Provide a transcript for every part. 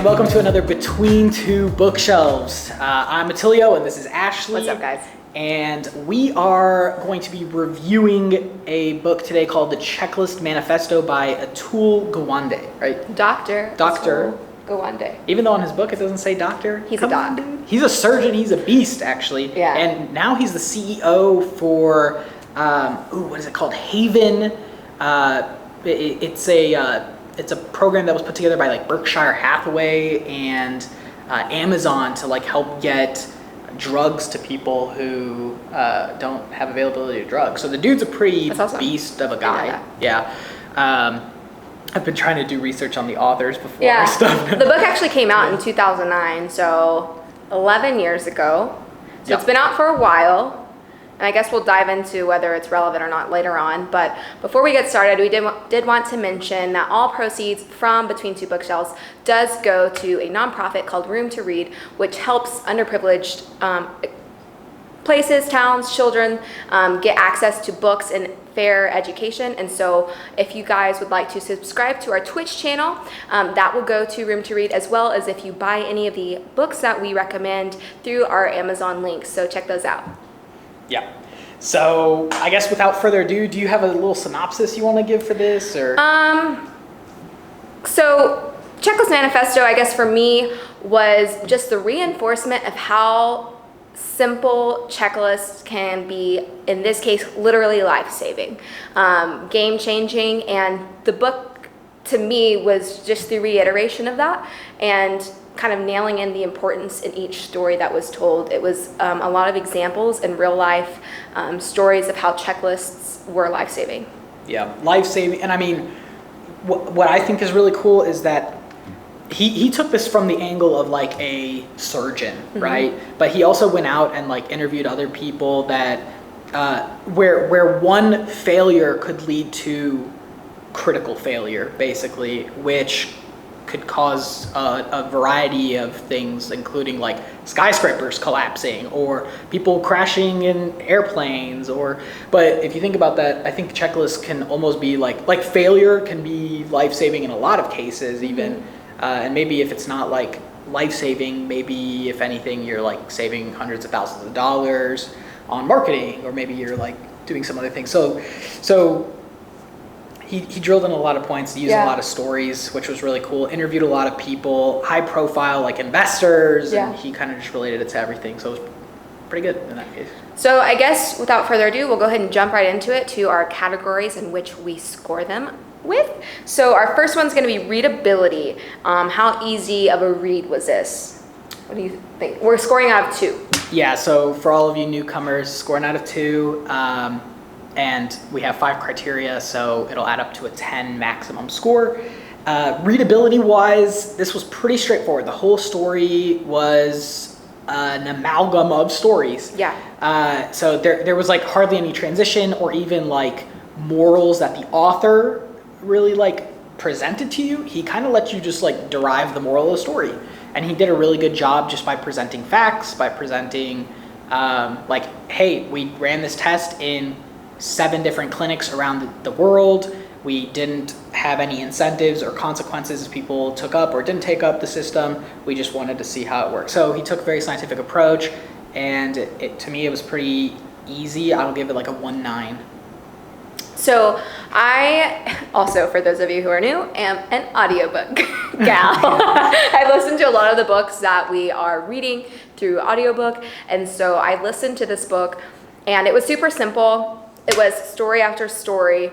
and welcome to another Between Two Bookshelves. I'm Attilio, and this is Ashley. What's up, guys? And we are going to be reviewing a book today called The Checklist Manifesto by Atul Gawande, right? Dr. Dr. Gawande. Even though on his book it doesn't say doctor. He's a doc. He's a surgeon. He's a beast, actually. Yeah. And now he's the CEO for, what is it called? Haven. It's a program that was put together by like Berkshire Hathaway and Amazon to like help get drugs to people who don't have availability to drugs. So the dude's a pretty awesome. Beast of a guy. Yeah. I've been trying to do research on the authors before. Yeah. Stuff. The book actually came out in 2009, so 11 years ago. So It's been out for a while. And I guess we'll dive into whether it's relevant or not later on. But before we get started, we did want to mention that all proceeds from Between Two Bookshelves does go to a nonprofit called Room to Read, which helps underprivileged places, towns, children get access to books and fair education. And so if you guys would like to subscribe to our Twitch channel, that will go to Room to Read, as well as if you buy any of the books that we recommend through our Amazon links. So check those out. Yeah. So I guess without further ado, do you have a little synopsis you want to give for this, or? So Checklist Manifesto, I guess for me, was just the reinforcement of how simple checklists can be, in this case, literally life-saving, game-changing, and the book to me was just the reiteration of that and kind of nailing in the importance in each story that was told. It was a lot of examples and real life stories of how checklists were life-saving. Yeah, life-saving. And I mean, what I think is really cool is that he took this from the angle of like a surgeon, right? But he also went out and like interviewed other people that where one failure could lead to critical failure, basically, which could cause a variety of things, including like skyscrapers collapsing or people crashing in airplanes. But if you think about that, I think checklists can almost be like failure can be life-saving in a lot of cases, even. And maybe if it's not like life-saving, maybe if anything, you're like saving hundreds of thousands of dollars on marketing, or maybe you're like doing some other thing. So he drilled in a lot of points, used a lot of stories, which was really cool. Interviewed a lot of people, high profile, like investors, and he kind of just related it to everything. So it was pretty good in that case. So I guess without further ado, we'll go ahead and jump right into it to our categories in which we score them with. So our first one's going to be readability. How easy of a read was this? What do you think? We're scoring out of 2. Yeah, so for all of you newcomers, scoring out of 2. And we have 5 criteria, so it'll add up to a 10 maximum score. Readability wise, this was pretty straightforward. The whole story was an amalgam of stories. Yeah. So there was like hardly any transition or even like morals that the author really like presented to you. He kind of let you just like derive the moral of the story. And he did a really good job just by presenting facts, by presenting like, hey, we ran this test in 7 different clinics around the world. We didn't have any incentives or consequences if people took up or didn't take up the system. We just wanted to see how it worked. So he took a very scientific approach, and to me, it was pretty easy. I'll give it like a 1.9. So I also, for those of you who are new, am an audiobook gal. I've listened to a lot of the books that we are reading through audiobook. And so I listened to this book, and it was super simple. It was story after story.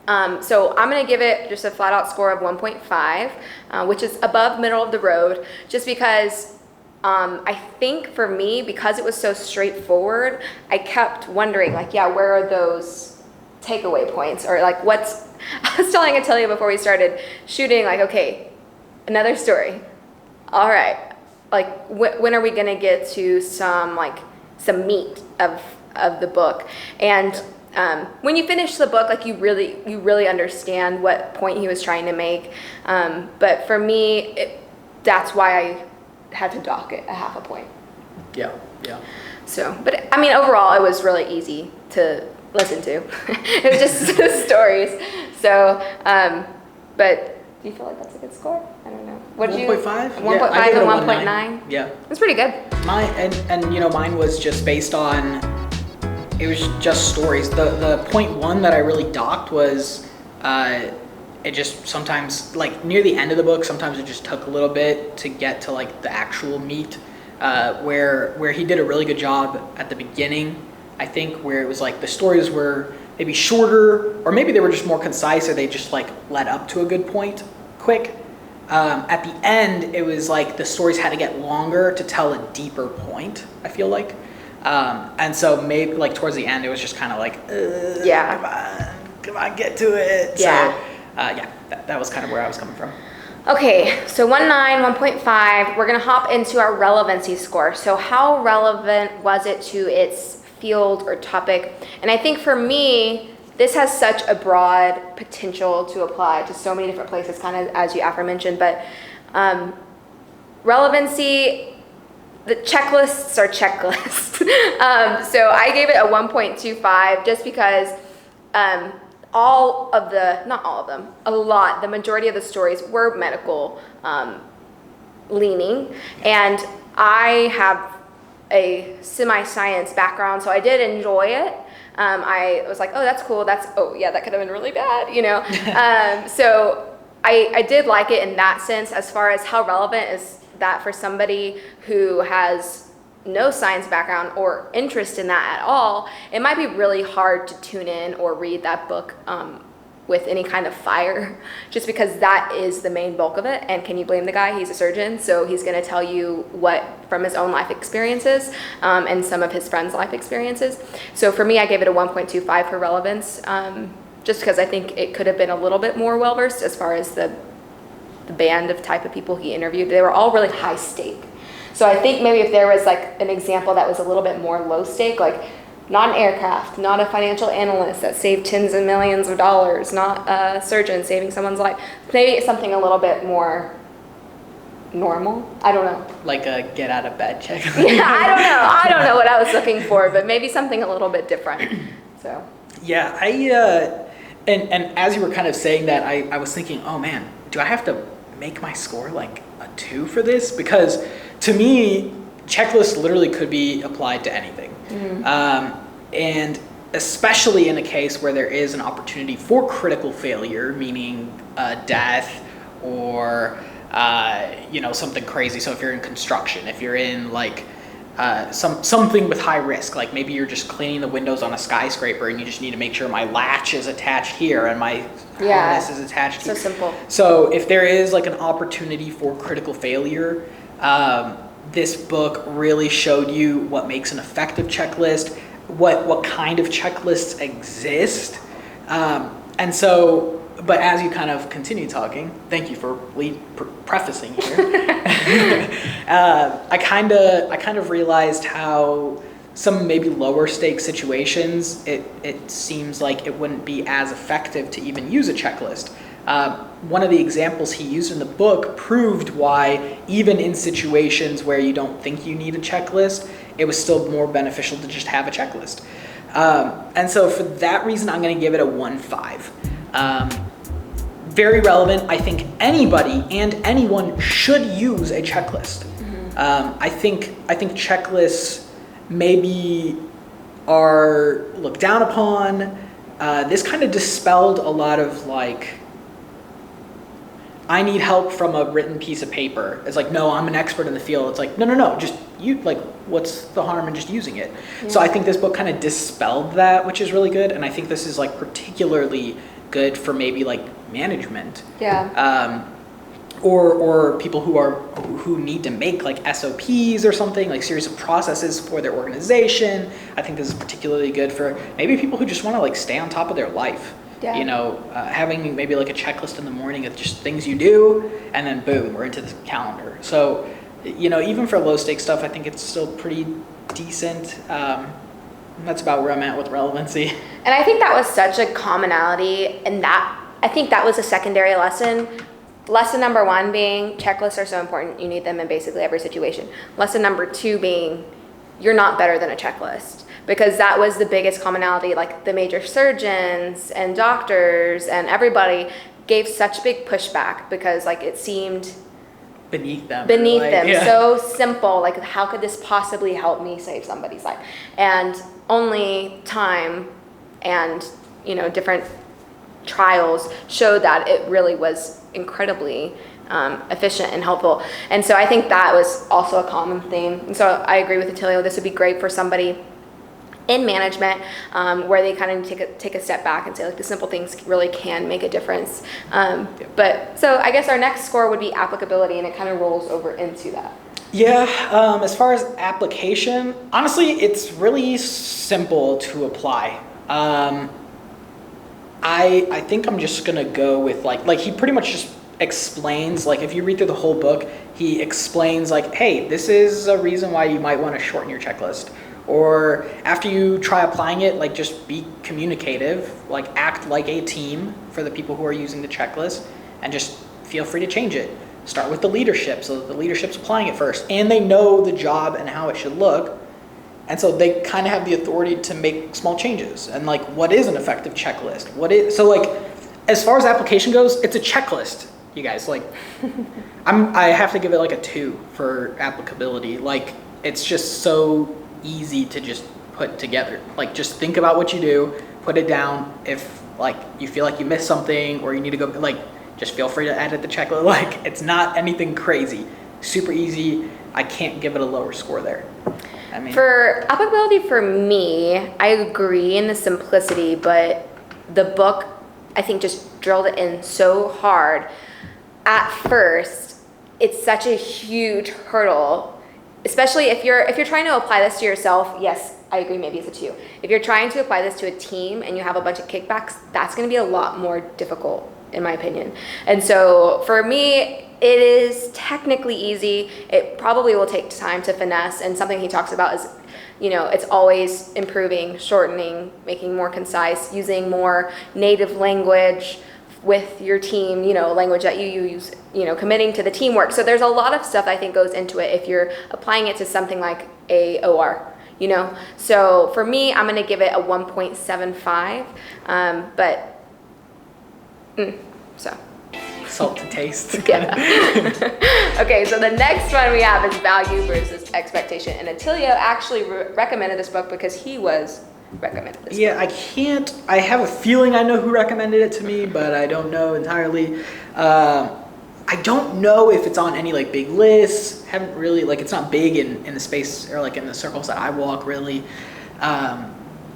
So I'm going to give it just a flat out score of 1.5, which is above middle of the road, just because I think for me, because it was so straightforward, I kept wondering like, where are those takeaway points, or like I was telling Attilio before we started shooting, like, okay, another story. All right. Like when are we going to get to some meat of the book? And when you finish the book, like you really understand what point he was trying to make. But for me, that's why I had to dock it a half a point. Yeah. So, but I mean, overall, it was really easy to listen to. It was just stories. So, but do you feel like that's a good score? I don't know. What did you? 1.5? 1.5 I gave it a and 1.9. 1.9? Yeah. That's pretty good. Mine was just based on, it was just stories. The point one that I really docked was, it just sometimes, like near the end of the book, sometimes it just took a little bit to get to like the actual meat, where he did a really good job at the beginning, I think, where it was like the stories were maybe shorter, or maybe they were just more concise, or they just like led up to a good point quick. At the end, it was like the stories had to get longer to tell a deeper point, I feel like. And so maybe like towards the end, it was just kind of like, come on, get to it. Yeah. So, that was kind of where I was coming from. Okay, so 1.9, 1.5, we're gonna hop into our relevancy score. So how relevant was it to its field or topic? And I think for me, this has such a broad potential to apply to so many different places, kind of as you aforementioned, but relevancy, the checklists are checklists. So I gave it a 1.25 just because the majority of the stories were medical leaning, and I have a semi-science background, so I did enjoy it. I was like, oh, that's cool. That could have been really bad, you know? So I did like it in that sense. As far as how relevant is that for somebody who has no science background or interest in that at all, it might be really hard to tune in or read that book with any kind of fire, just because that is the main bulk of it. And can you blame the guy? He's a surgeon, so he's going to tell you what from his own life experiences and some of his friends' life experiences. So for me, I gave it a 1.25 for relevance, just because I think it could have been a little bit more well-versed as far as the band of type of people he interviewed. They were all really high stake. So I think maybe if there was like an example that was a little bit more low stake, like not an aircraft, not a financial analyst that saved tens of millions of dollars, not a surgeon saving someone's life, maybe it's something a little bit more normal. I don't know. Like a get out of bed check. Yeah, I don't know what I was looking for, but maybe something a little bit different. So. Yeah, and as you were kind of saying that, I was thinking, oh man, do I have to make my score like a 2 for this? Because to me, checklists literally could be applied to anything. Mm-hmm. And especially in a case where there is an opportunity for critical failure, meaning death or something crazy. So if you're in construction, if you're in like something with high risk, like maybe you're just cleaning the windows on a skyscraper and you just need to make sure my latch is attached here and my harness is attached here. So simple. So if there is like an opportunity for critical failure, this book really showed you what makes an effective checklist, what kind of checklists exist. And so, but as you kind of continue talking, thank you for prefacing here. I kind of realized how some maybe lower stake situations, it seems like it wouldn't be as effective to even use a checklist. One of the examples he used in the book proved why even in situations where you don't think you need a checklist, it was still more beneficial to just have a checklist. And so for that reason, I'm going to give it a 1.5. Very relevant. I think anybody and anyone should use a checklist. Mm-hmm. I think checklists maybe are looked down upon. This kind of dispelled a lot of like, I need help from a written piece of paper. It's like, no, I'm an expert in the field. It's like, no, just you, like, what's the harm in just using it? Yeah. So I think this book kind of dispelled that, which is really good. And I think this is like particularly good for maybe like management. Yeah. Or people who need to make like SOPs or something, like series of processes for their organization. I think this is particularly good for maybe people who just want to like stay on top of their life. Yeah. Having maybe like a checklist in the morning of just things you do, and then boom, we're into the calendar. So, even for low stake stuff, I think it's still pretty decent. That's about where I'm at with relevancy. And I think that was such a commonality, and that I think that was a secondary lesson. Lesson number 1 being checklists are so important, you need them in basically every situation. Lesson number 2 being you're not better than a checklist. Because that was the biggest commonality, like the major surgeons and doctors and everybody gave such big pushback because like it seemed beneath them. Yeah. So simple, like how could this possibly help me save somebody's life? And only time and, different trials showed that it really was incredibly efficient and helpful. And so I think that was also a common theme. And so I agree with Attilio. This would be great for somebody in management, where they kind of take a step back and say, like, the simple things really can make a difference. But so I guess our next score would be applicability, and it kind of rolls over into that. Yeah, as far as application, honestly, it's really simple to apply. I think I'm just gonna go with like he pretty much just explains, like if you read through the whole book, he explains like, hey, this is a reason why you might want to shorten your checklist. Or after you try applying it, like just be communicative, like act like a team for the people who are using the checklist, and just feel free to change it. Start with the leadership, so that the leadership's applying it first, and they know the job and how it should look. And so they kind of have the authority to make small changes. And like, what is an effective checklist? So like, as far as application goes, it's a checklist, you guys. Like, I have to give it like a 2 for applicability. Like, it's just so easy to just put together. Like, just think about what you do, put it down. If like you feel like you missed something or you need to go, like, just feel free to edit the checklist. Like, it's not anything crazy. Super easy. I can't give it a lower score there. I mean, for applicability, for me, I agree in the simplicity, but the book, I think, just drilled it in so hard. At first, it's such a huge hurdle, especially if you're trying to apply this to yourself. Yes, I agree, maybe it's a 2. If you're trying to apply this to a team and you have a bunch of kickbacks, that's going to be a lot more difficult, in my opinion. And so for me, it is technically easy. It probably will take time to finesse, and something he talks about is, it's always improving, shortening, making more concise, using more native language with your team, language that you use, committing to the teamwork. So there's a lot of stuff I think goes into it if you're applying it to something like a OR, So for me, I'm going to give it a 1.75, so. Salt to taste. Yeah. Okay, so the next one we have is value versus expectation. And Attilio actually recommended this book because he was recommended this book. I have a feeling I know who recommended it to me, but I don't know entirely. I don't know if it's on any like big lists. Haven't really, like, it's not big in the space or like in the circles that I walk really.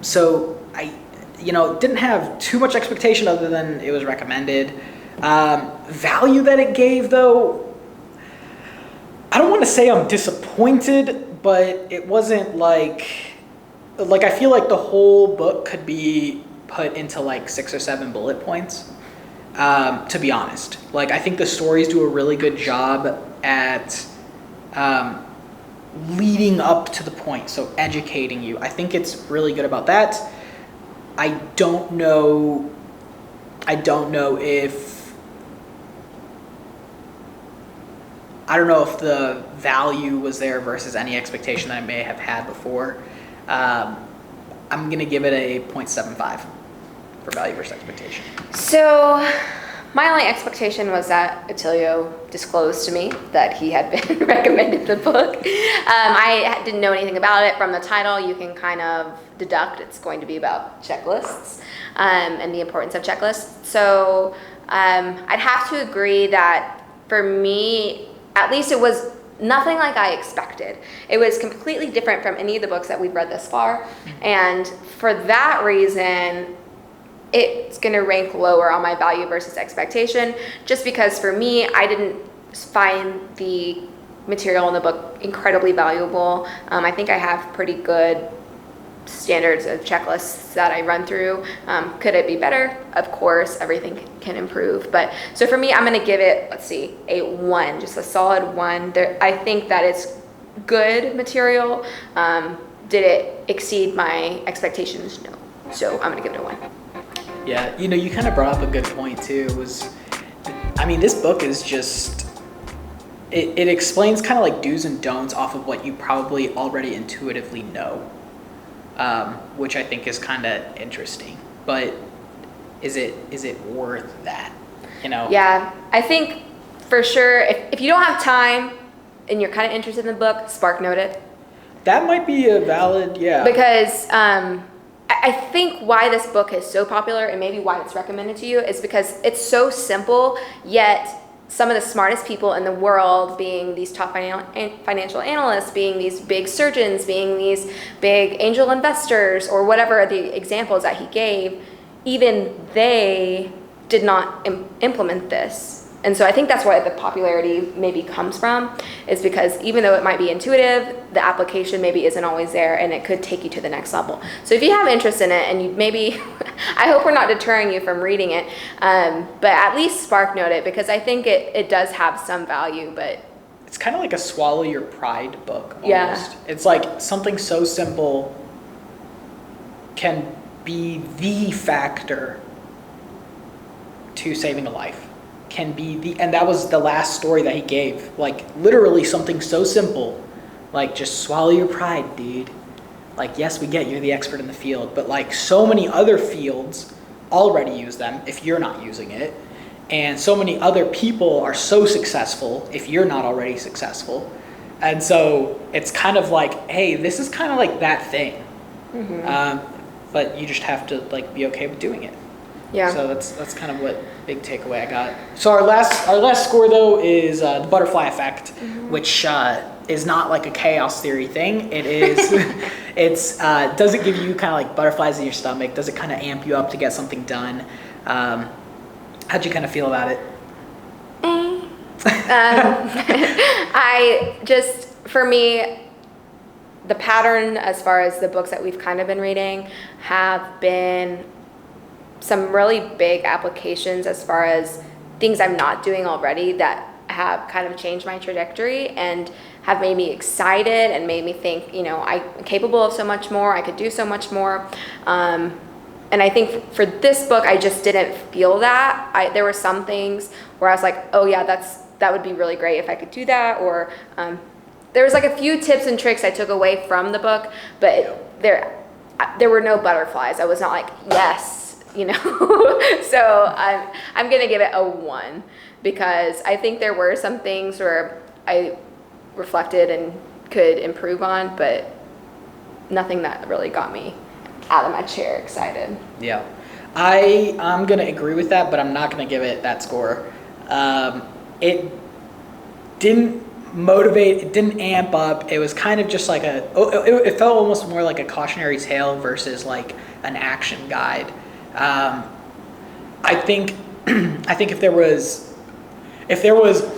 So I, didn't have too much expectation other than it was recommended. Value that it gave, though, I don't want to say I'm disappointed, but it wasn't like I feel like the whole book could be put into like 6 or 7 bullet points, to be honest. Like, I think the stories do a really good job at leading up to the point, so educating you. I think it's really good about that. I don't know if the value was there versus any expectation that I may have had before. I'm going to give it a 0.75 for value versus expectation. So my only expectation was that Attilio disclosed to me that he had been recommended the book. I didn't know anything about it. From the title, you can kind of deduct it's going to be about checklists and the importance of checklists. So I'd have to agree that for me, at least it was nothing like I expected. It was completely different from any of the books that we've read thus far. And for that reason, it's going to rank lower on my value versus expectation, just because for me, I didn't find the material in the book incredibly valuable. I think I have pretty good standards of checklists that I run through. Could it be better? Of course, everything can improve. But so for me, I'm going to give it, a 1, just a solid 1. I think that it's good material. Did it exceed my expectations? No. So I'm going to give it a 1. Yeah, you kind of brought up a good point too. This book is just, it explains kind of like do's and don'ts off of what you probably already intuitively know. Which I think is kind of interesting, but is it worth that? Yeah, I think for sure, if you don't have time and you're kind of interested in the book, SparkNote it. That might be a valid, yeah. Because I think why this book is so popular and maybe why it's recommended to you is because it's so simple, yet some of the smartest people in the world, being these top financial analysts, being these big surgeons, being these big angel investors, or whatever the examples that he gave, even they did not implement this. And so I think that's why the popularity maybe comes from, is because even though it might be intuitive, the application maybe isn't always there, and it could take you to the next level. So if you have interest in it, and you maybe, I hope we're not deterring you from reading it, but at least SparkNote it, because I think it does have some value, but. It's kind of like a swallow your pride book, almost. Yeah. It's like something so simple can be the factor to saving a life. Can be and that was the last story that he gave. Like, literally something so simple, like, just swallow your pride, dude. Like, yes, we get you're the expert in the field, but like so many other fields already use them if you're not using it. And so many other people are so successful if you're not already successful. And so it's kind of like, hey, this is kind of like that thing. But you just have to like be okay with doing it. Yeah. So that's kind of what big takeaway I got. So our last score though is the butterfly effect, which is not like a chaos theory thing. It is. Does it give you kind of like butterflies in your stomach? Does it kind of amp you up to get something done? How'd you kind of feel about it? For me, the pattern as far as the books that we've kind of been reading have been some really big applications as far as things I'm not doing already that have kind of changed my trajectory and have made me excited and made me think, I'm capable of so much more, I could do so much more. And I think for this book, I just didn't feel that. There were some things where I was like, oh yeah, that would be really great if I could do that. Or there was like a few tips and tricks I took away from the book, but there were no butterflies. I was not like, yes. So I'm gonna give it a 1 because I think there were some things where I reflected and could improve on, but nothing that really got me out of my chair excited. Yeah, I'm gonna agree with that, but I'm not gonna give it that score. It didn't motivate, it didn't amp up. It was kind of just like it felt almost more like a cautionary tale versus like an action guide. I think if there was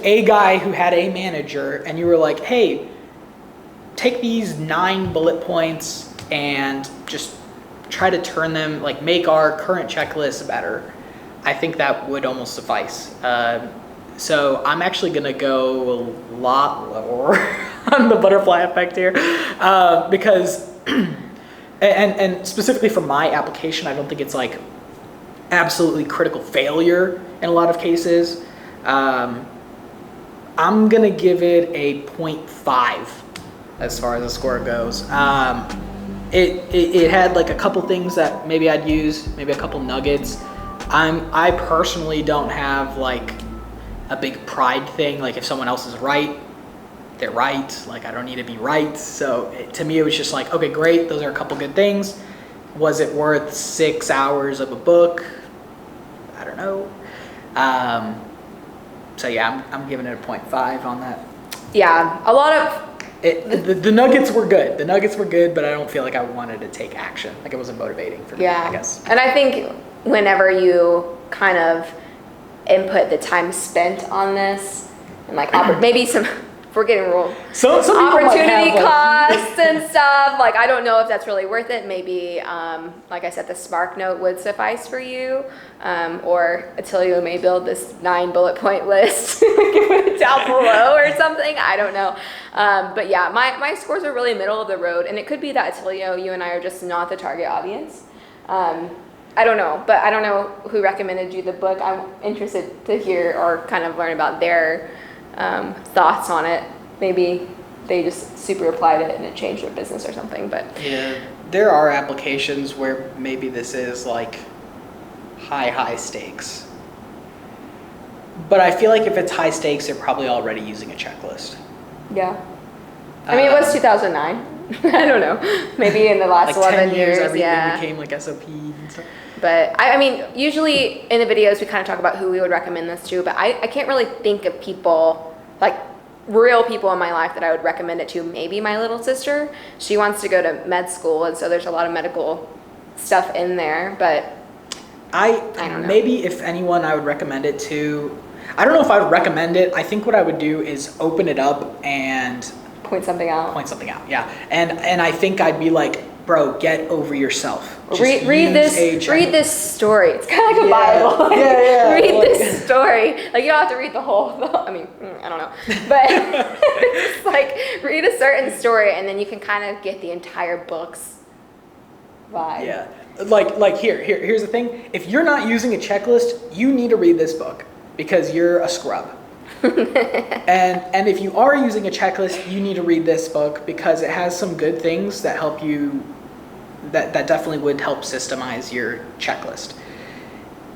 a guy who had a manager and you were like, hey, take these 9 bullet points and just try to turn them, like make our current checklist better, I think that would almost suffice. So I'm actually gonna go a lot lower on the butterfly effect here, because and specifically for my application, I don't think it's like absolutely critical failure in a lot of cases. I'm gonna give it a 0.5 as far as the score goes. It had like a couple things that maybe I'd use, maybe a couple nuggets. I personally don't have like a big pride thing. Like if someone else is right, they're right. Like I don't need to be right. So to me, it was just like, okay, great. Those are a couple good things. Was it worth 6 hours of a book? I don't know. So yeah, I'm giving it a 0.5 on that. Yeah, a lot of the nuggets were good. The nuggets were good, but I don't feel like I wanted to take action. Like it wasn't motivating for me, I guess. And I think whenever you kind of input the time spent on this and like maybe some, if we're getting real opportunity costs and stuff, like I don't know if that's really worth it. Maybe like I said, the SparkNote would suffice for you, or Attilio may build this 9 bullet point list down below or something. I don't know. But yeah, my scores are really middle of the road, and it could be that Attilio, you and I are just not the target audience. I don't know, but I don't know who recommended you the book. I'm interested to hear or kind of learn about their thoughts on it. Maybe they just super applied it and it changed their business or something. But yeah, there are applications where maybe this is like high stakes. But I feel like if it's high stakes, they're probably already using a checklist. Yeah. I mean, it was 2009. I don't know. Maybe in the last like 11 10 years, everything yeah. became like SOP and stuff. But I mean, usually in the videos we kind of talk about who we would recommend this to, but I can't really think of people, like real people in my life that I would recommend it to. Maybe my little sister. She wants to go to med school, and so there's a lot of medical stuff in there, but I don't know. Maybe if anyone I would recommend it to, I don't know if I would recommend it. I think what I would do is open it up and point something out. Yeah. And I think I'd be like, bro, get over yourself. Read this story. It's kind of like a Bible. Like, yeah. Read this story. Like, you don't have to read the whole I mean, I don't know. But it's like, read a certain story and then you can kind of get the entire book's vibe. Yeah. Like here's the thing. If you're not using a checklist, you need to read this book because you're a scrub. and if you are using a checklist, you need to read this book because it has some good things that help you, that definitely would help systemize your checklist.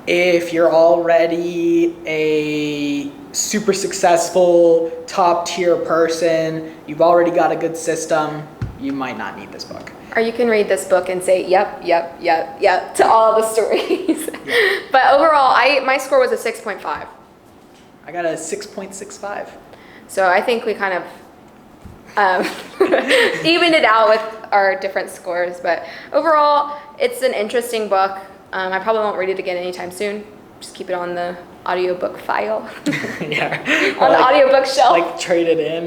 If you're already a super successful top tier person, you've already got a good system, you might not need this book. Or you can read this book and say, yep, to all the stories. Yeah. But overall, my score was a 6.5. I got a 6.65. So I think we kind of evened it out with our different scores. But overall, it's an interesting book. I probably won't read it again anytime soon. Just keep it on the audiobook file. Yeah. On the audiobook shelf. Like trade it in.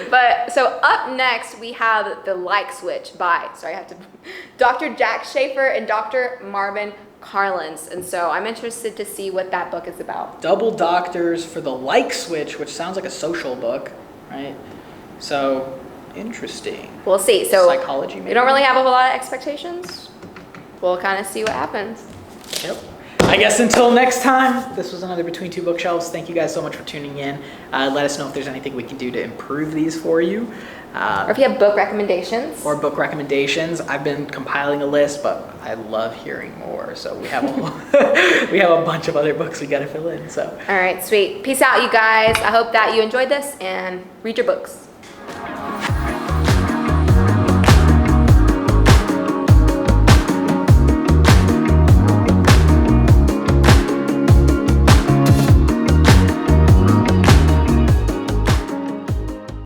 But so up next we have The Like Switch by, Dr. Jack Schaefer and Dr. Marvin Carlins. And so I'm interested to see what that book is about. Double doctors for The Like Switch, which sounds like a social book, right? So interesting. We'll see. So psychology maybe? We don't really have a whole lot of expectations. We'll kind of see what happens. Yep. I guess until next time, this was another Between Two Bookshelves. Thank you guys so much for tuning in. Let us know if there's anything we can do to improve these for you. Or if you have book recommendations. I've been compiling a list, but I love hearing more. So we have a bunch of other books we got to fill in. So. All right, sweet. Peace out, you guys. I hope that you enjoyed this and read your books.